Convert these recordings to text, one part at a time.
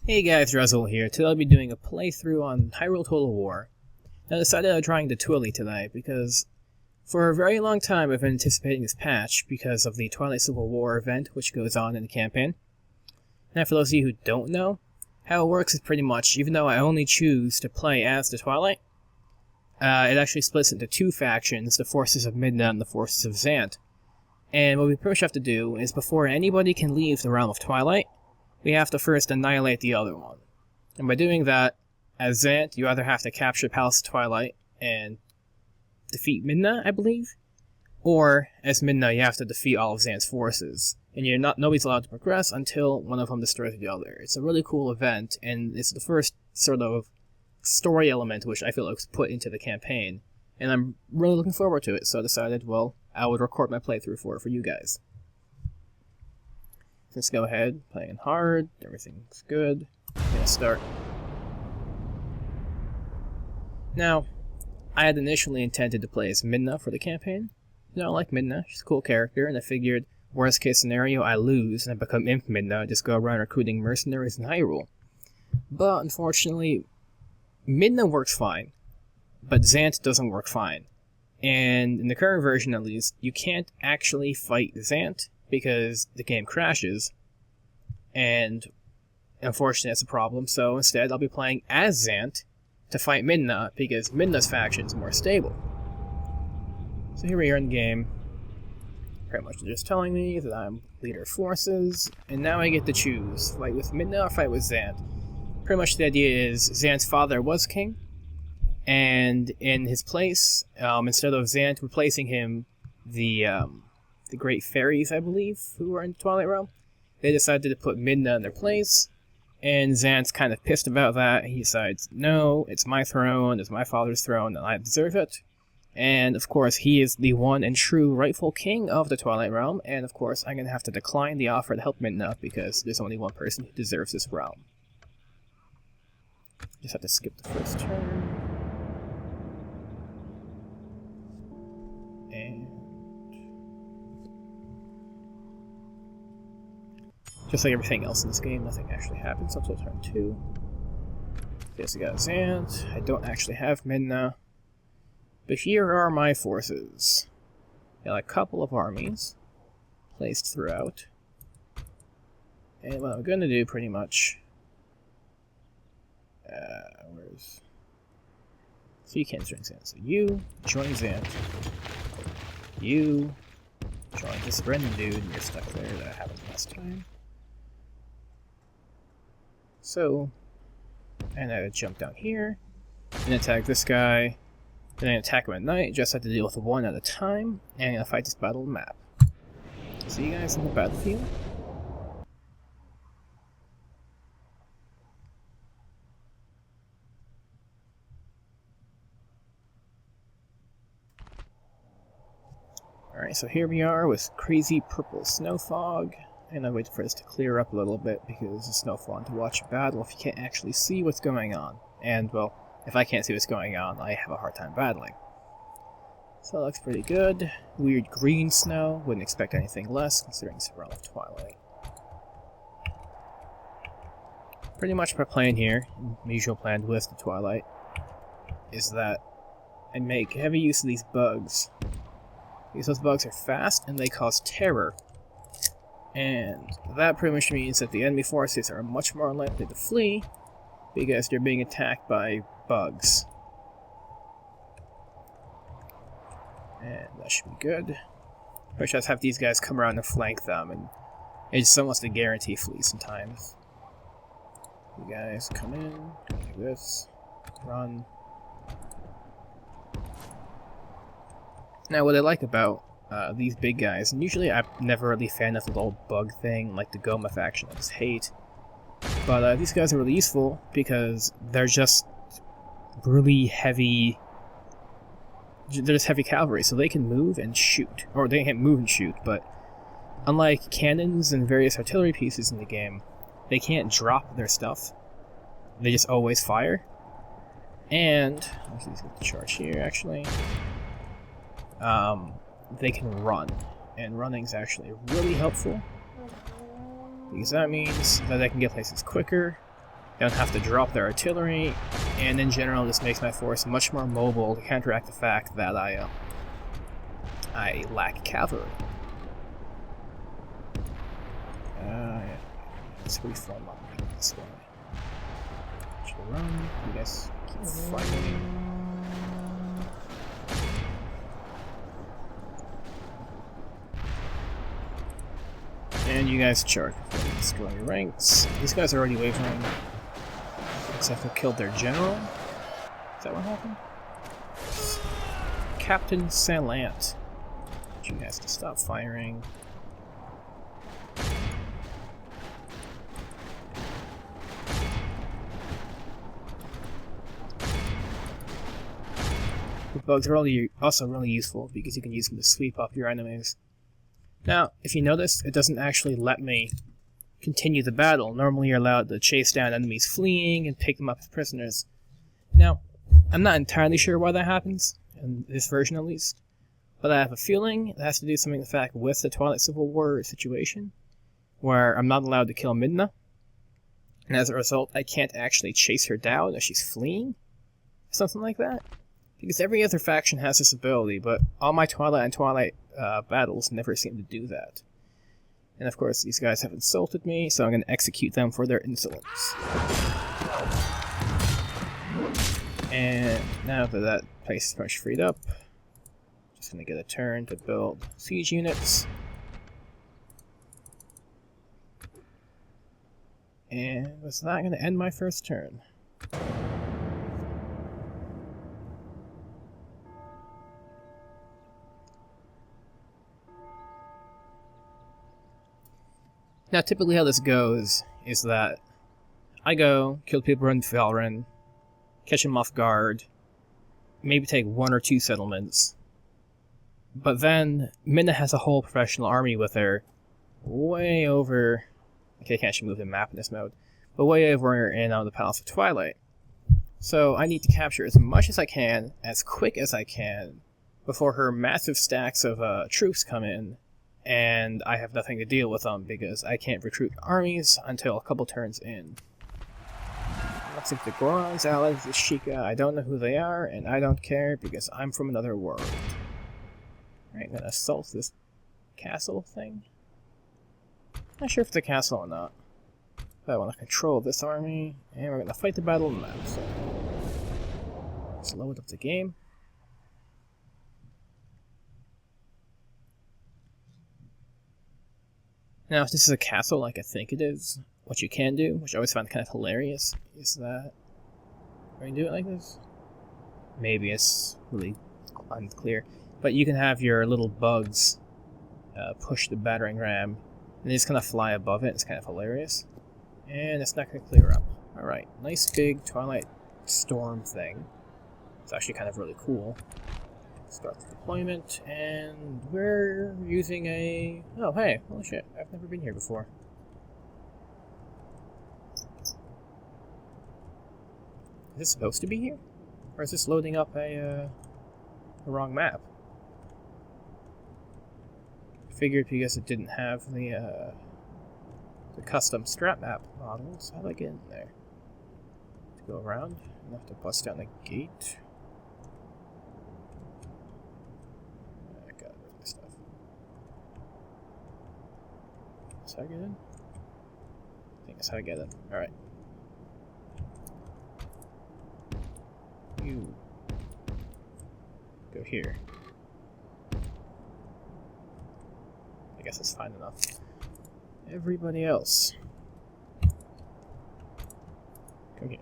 Hey guys, Drazule here. Today I'll be doing a playthrough on Hyrule Total War. I decided on trying the Twilly today because for a very long time I've been anticipating this patch because of the Twilight Civil War event which goes on in the campaign. Now for those of you who don't know, how it works is pretty much, even though I only choose to play as the Twilight, it actually splits into two factions, the forces of Midna and the forces of Zant. And what we pretty much have to do is before anybody can leave the Realm of Twilight, we have to first annihilate the other one. And by doing that, as Zant, you either have to capture Palace of Twilight and defeat Midna, I believe, or as Midna, you have to defeat all of Zant's forces. And nobody's allowed to progress until one of them destroys the other. It's a really cool event, and it's the first sort of story element which I feel like was put into the campaign. And I'm really looking forward to it, so I decided, well, I would record my playthrough for you guys. Let's go ahead, playing hard, everything's good. I'm gonna start. Now, I had initially intended to play as Midna for the campaign. You know, I like Midna, she's a cool character, and I figured, worst case scenario, I lose and I become Imp Midna and just go around recruiting mercenaries in Hyrule. But unfortunately, Midna works fine, but Zant doesn't work fine. And in the current version at least, you can't actually fight Zant, because the game crashes, and unfortunately that's a problem, so instead I'll be playing as Zant to fight Midna, because Midna's faction is more stable. So here we are in the game, pretty much just telling me that I'm leader of forces, and now I get to choose, fight with Midna or fight with Zant. Pretty much the idea is Zant's father was king, and in his place, instead of Zant replacing him, the great fairies, I believe, who were in the Twilight Realm, they decided to put Midna in their place, and Zant's kind of pissed about that. He decides, no, it's my throne, it's my father's throne, and I deserve it. And, of course, he is the one and true rightful king of the Twilight Realm, and, of course, I'm going to have to decline the offer to help Midna, because there's only one person who deserves this realm. Just have to skip the first turn. And just like everything else in this game, nothing actually happens until turn 2. Yes, I got Zant. I don't actually have Midna. But here are my forces. Got a couple of armies placed throughout. And what I'm going to do pretty much... So you can't join Zant. So you join Zant. You join this random dude, and you're stuck there. That happened last time. So, and I jump down here, and attack this guy, then I attack him at night, just have to deal with one at a time, and I'm gonna fight this battle map. See you guys in the battlefield. Alright, so here we are with crazy purple snow fog. And I wait for this to clear up a little bit because it's no fun to watch a battle if you can't actually see what's going on. And, well, if I can't see what's going on, I have a hard time battling. So that looks pretty good. Weird green snow. Wouldn't expect anything less considering it's Realm of Twilight. Pretty much my plan here, my usual plan with the Twilight, is that I make heavy use of these bugs. Because those bugs are fast and they cause terror. And that pretty much means that the enemy forces are much more likely to flee because they're being attacked by bugs. And that should be good. I should just have these guys come around and flank them, and it's almost a guarantee flee sometimes. You guys come in, do like this, run. Now what I like about these big guys, and usually I'm never really a fan of the little bug thing, like the Goma faction I just hate. But these guys are really useful because they're just really heavy. They're just heavy cavalry, so they can move and shoot. Or they can't move and shoot, but unlike cannons and various artillery pieces in the game, they can't drop their stuff. They just always fire. And, let's get the charge here actually. They can run, and running is actually really helpful because that means that I can get places quicker, They don't have to drop their artillery, and in general this makes my force much more mobile to counteract the fact that I lack cavalry. Yeah. Let's reform up this way. Should run. You guys keep fighting. And you guys charge before you destroy your ranks. These guys are already wavering. Except who killed their general. Is that what happened? Captain Zant. Get you guys to stop firing. The bugs are also really useful because you can use them to sweep up your enemies. Now, if you notice, it doesn't actually let me continue the battle. Normally you're allowed to chase down enemies fleeing and pick them up as prisoners. Now, I'm not entirely sure why that happens, in this version at least, but I have a feeling it has to do something, in fact, with the Twilight Civil War situation, where I'm not allowed to kill Midna, and as a result I can't actually chase her down as she's fleeing, something like that. Because every other faction has this ability, but all my Twilight and Twilight battles never seem to do that. And of course, these guys have insulted me, so I'm going to execute them for their insolence. And now that that place is much freed up, just going to get a turn to build siege units. And that's not going to end my first turn. Now, typically how this goes is that I go, kill people in Valren, catch them off guard, maybe take 1 or 2 settlements, but then Midna has a whole professional army with her way over... Okay, I can't actually move the map in this mode, but way over in the Palace of Twilight. So I need to capture as much as I can, as quick as I can, before her massive stacks of troops come in, and I have nothing to deal with them because I can't recruit armies until a couple turns in. Looks like the Goron's allies with Sheikah. I don't know who they are, and I don't care because I'm from another world. Alright, I'm gonna assault this castle thing. Not sure if it's a castle or not. But I want to control this army, and we're gonna fight the battle on the map. So let's load up the game. Now, if this is a castle like I think it is, what you can do, which I always find kind of hilarious, is that... Are you do it like this? Maybe it's really unclear. But you can have your little bugs push the battering ram, and they just kind of fly above it. It's kind of hilarious. And it's not going to clear up. Alright, nice big Twilight Storm thing. It's actually kind of really cool. Start the deployment, and we're using a... Oh, hey, holy shit, I've never been here before. Is this supposed to be here? Or is this loading up a wrong map? I figured because it didn't have the custom strat map models, how do I get in there? To go around, I have to bust down the gate. That's how I get in? I think that's how I get in. Alright. You go here. I guess that's fine enough. Everybody else, come here.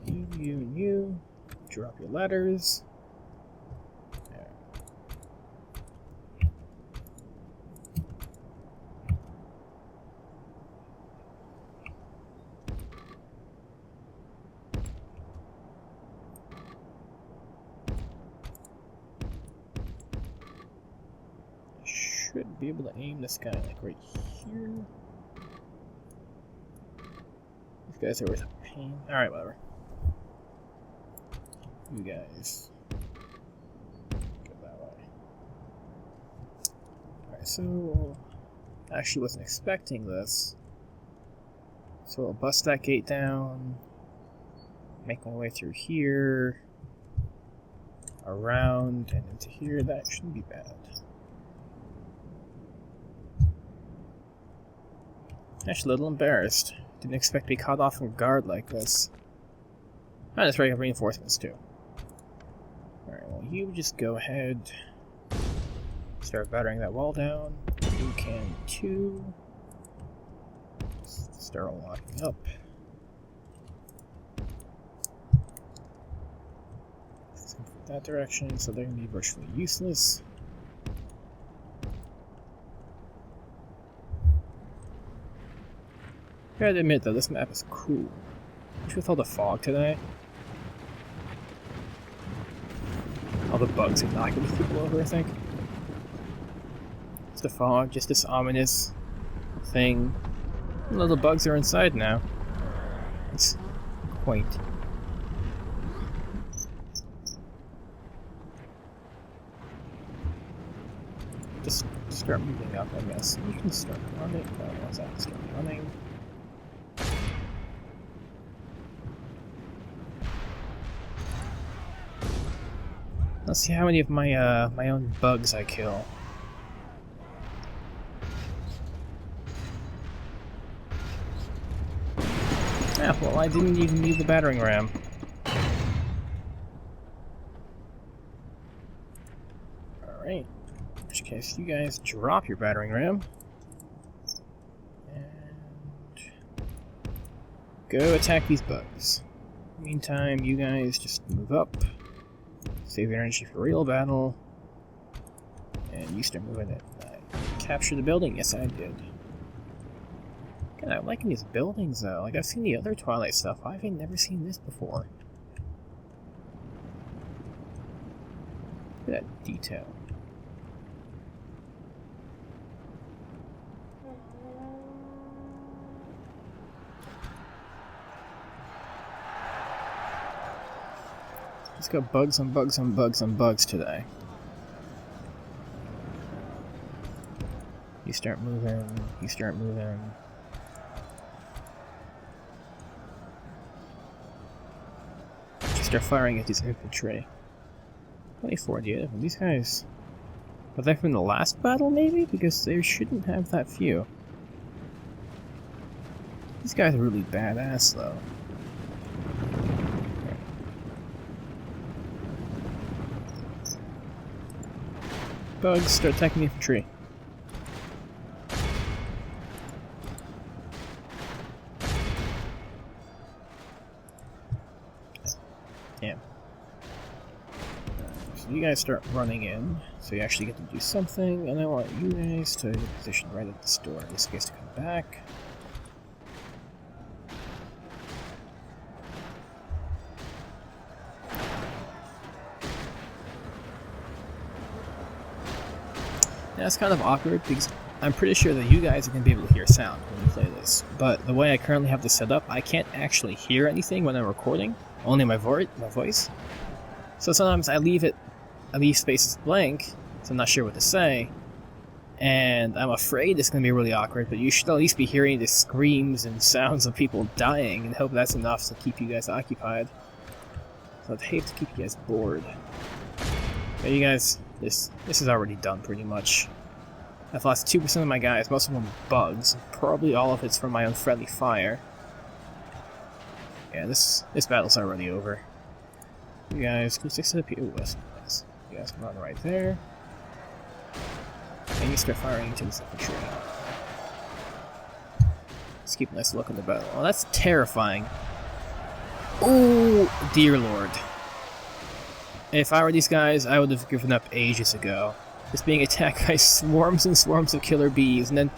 You, and you. Drop your ladders. Should be able to aim this guy like right here. These guys are worth a pain. Alright, whatever. You guys go that way. Alright, so I actually wasn't expecting this. So I'll bust that gate down, make my way through here, around, and into here. That shouldn't be bad. Actually, a little embarrassed. Didn't expect to be caught off from guard like this. Oh, that's right, I have reinforcements too. Alright, well, you just go ahead. Start battering that wall down. You can too. Start locking up. Let's go that direction, so they're going to be virtually useless. I gotta admit though, this map is cool. Especially with all the fog today. All the bugs are knocking people over, I think. It's the fog, just this ominous thing. Well, the bugs are inside now. It's quaint. Just start moving up, I guess. You can start running. No, once I can start running. Let's see how many of my my own bugs I kill. Yeah, well, I didn't even need the battering ram. Alright. In which case, you guys drop your battering ram. And go attack these bugs. Meantime, you guys just move up. Save your energy for real battle. And you start moving it. Capture the building? Yes, I did. God, I'm liking these buildings though. Like, I've seen the other Twilight stuff. I've never seen this before. Look at that detail. Let's go bugs on bugs on bugs on bugs today. You start moving, you start moving. You start firing at these infantry. 24 do you have? These guys... Are they from the last battle, maybe? Because they shouldn't have that few. These guys are really badass, though. Bugs, start attacking the infantry. Damn. So you guys start running in, so you actually get to do something, and I want you guys to position right at this door in this case to come back. Now, it's kind of awkward because I'm pretty sure that you guys are going to be able to hear sound when you play this. But the way I currently have this set up, I can't actually hear anything when I'm recording, only my voice. So sometimes I leave spaces blank, so I'm not sure what to say. And I'm afraid it's going to be really awkward, but you should at least be hearing the screams and sounds of people dying, and hope that's enough to keep you guys occupied. So I'd hate to keep you guys bored. But you guys... This is already done, pretty much. I've lost 2% of my guys, most of them bugs. Probably all of it's from my own friendly fire. Yeah, this battle's already over. You guys can fix it up here. Ooh, that's nice. You guys can run right there. And you start firing into this infantry. Let's keep a nice look in the battle. Oh, that's terrifying. Ooh, dear lord. If I were these guys, I would have given up ages ago. Just being attacked by swarms and swarms of killer bees, and then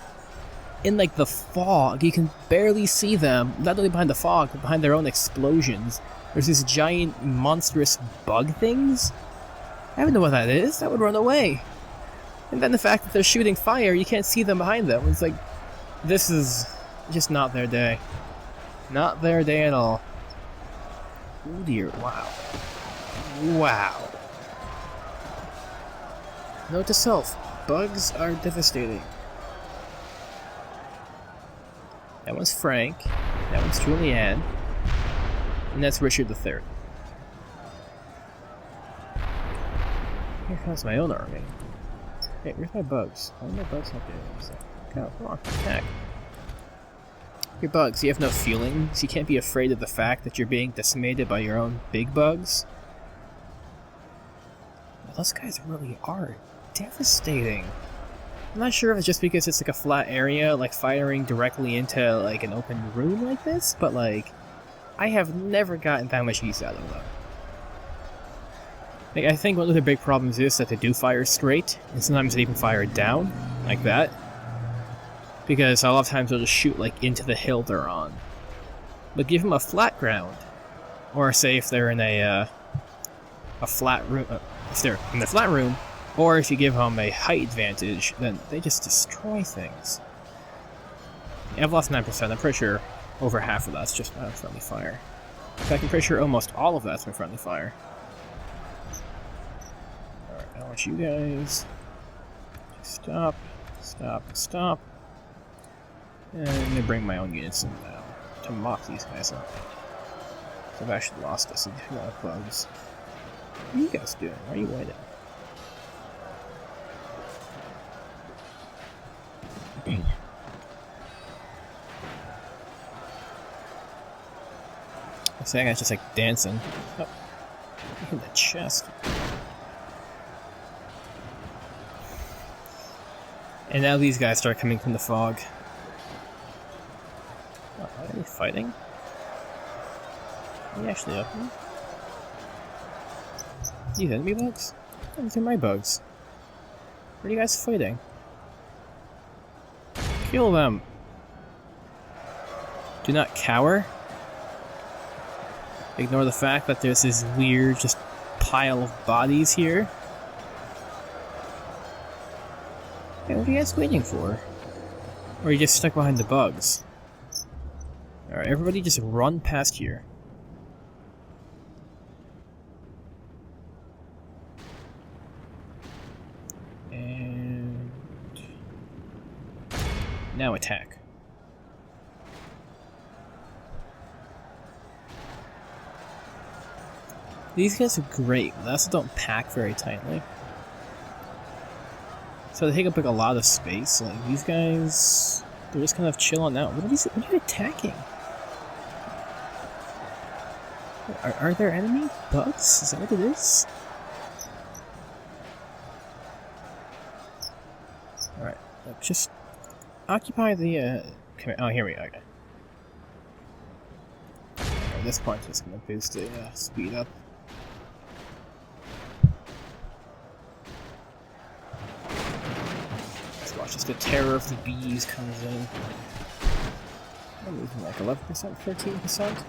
in like the fog, you can barely see them, not only behind the fog, but behind their own explosions. There's these giant, monstrous bug things. I don't know what that is. That would run away. And then the fact that they're shooting fire, you can't see them behind them. It's like, this is just not their day. Not their day at all. Oh dear, wow. Wow. Note to self, bugs are devastating. That one's Frank. That one's Julianne. And that's Richard III. Here comes my own army. Hey, where's my bugs? Why are my bugs not doing anything? Go, come on, attack. Your bugs, you have no feelings. You can't be afraid of the fact that you're being decimated by your own big bugs. Well, those guys really are devastating. I'm not sure if it's just because it's like a flat area, like firing directly into like an open room like this, but like, I have never gotten that much use out of them. Like, I think one of the big problems is that they do fire straight, and sometimes they even fire down, like that. Because a lot of times they'll just shoot like into the hill they're on. But give them a flat ground, or say if they're in a flat room, if they're in the flat room, or if you give them a height advantage, then they just destroy things. Yeah, I've lost 9%. I'm pretty sure over half of that's just friendly fire. In fact, I'm pretty sure almost all of that's my friendly fire. Alright, I want you guys to stop, stop, stop. And I'm gonna bring my own units in now to mop these guys up. So I've actually lost us a lot of bugs. What are you guys doing? Why are you waiting? I say I just like dancing. Oh, look at the chest. And now these guys start coming from the fog. Oh, are they fighting? Are they actually up here? These enemy bugs? Oh, these are my bugs. What are you guys fighting? Kill them! Do not cower. Ignore the fact that there's this weird just pile of bodies here. Hey, what are you guys waiting for? Or are you just stuck behind the bugs? Alright, everybody just run past here. And now attack. These guys are great, but they also don't pack very tightly. So they take up like a lot of space. Like these guys, they're just kind of chilling out. What are you attacking? Are there enemy bugs? Is that what it is? Alright, just occupy the oh, here we go. Okay. At this point, it's going to boost the speed up. Let's watch as the terror of the bees comes in. I'm losing like 11%, 13%.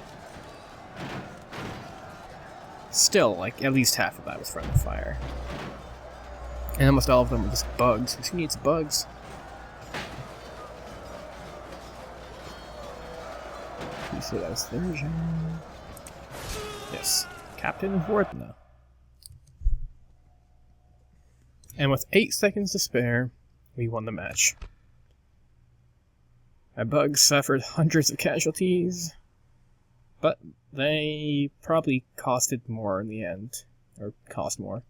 Still, like, at least half of that was friendly fire. And almost all of them were just bugs. Who needs bugs? You say that was version. Yes. Captain of Wardna. And with 8 seconds to spare, we won the match. My bugs suffered hundreds of casualties, but they probably costed more in the end. Or cost more.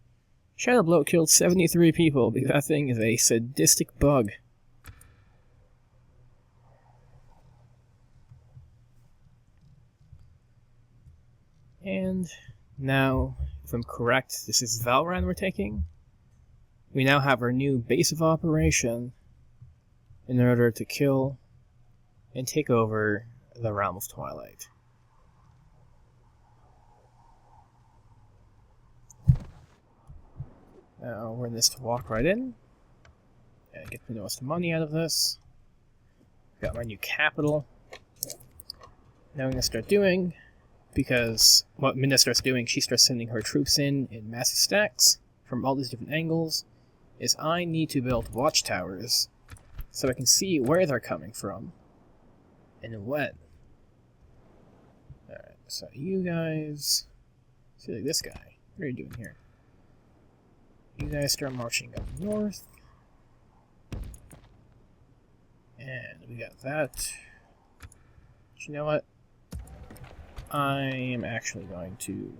Shadow Bloat killed 73 people because that thing is a sadistic bug. And now, if I'm correct, this is Valran we're taking. We now have our new base of operation in order to kill and take over the Realm of Twilight. Now we're in this to walk right in and get the most money out of this. Got my new capital. Now I'm going to start doing, because what Minna starts doing, she starts sending her troops in massive stacks from all these different angles, is I need to build watchtowers so I can see where they're coming from and when. Alright, so you guys, see like this guy, what are you doing here? You guys start marching up north. And we got that. you know what? I am actually going to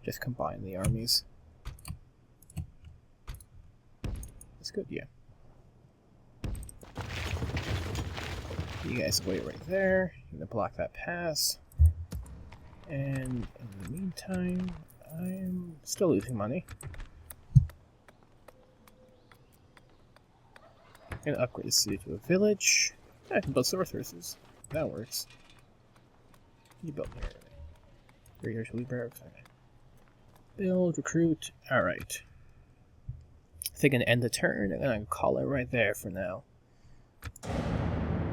just combine the armies. That's good, yeah. You guys wait right there. I'm gonna block that pass. And in the meantime, I'm still losing money. I'm gonna upgrade the city to a village. I can build sorceresses. That works. You built there already. Raiders, barracks. Okay. Build, recruit. Alright. I think I'm gonna end the turn. I'm gonna call it right there for now.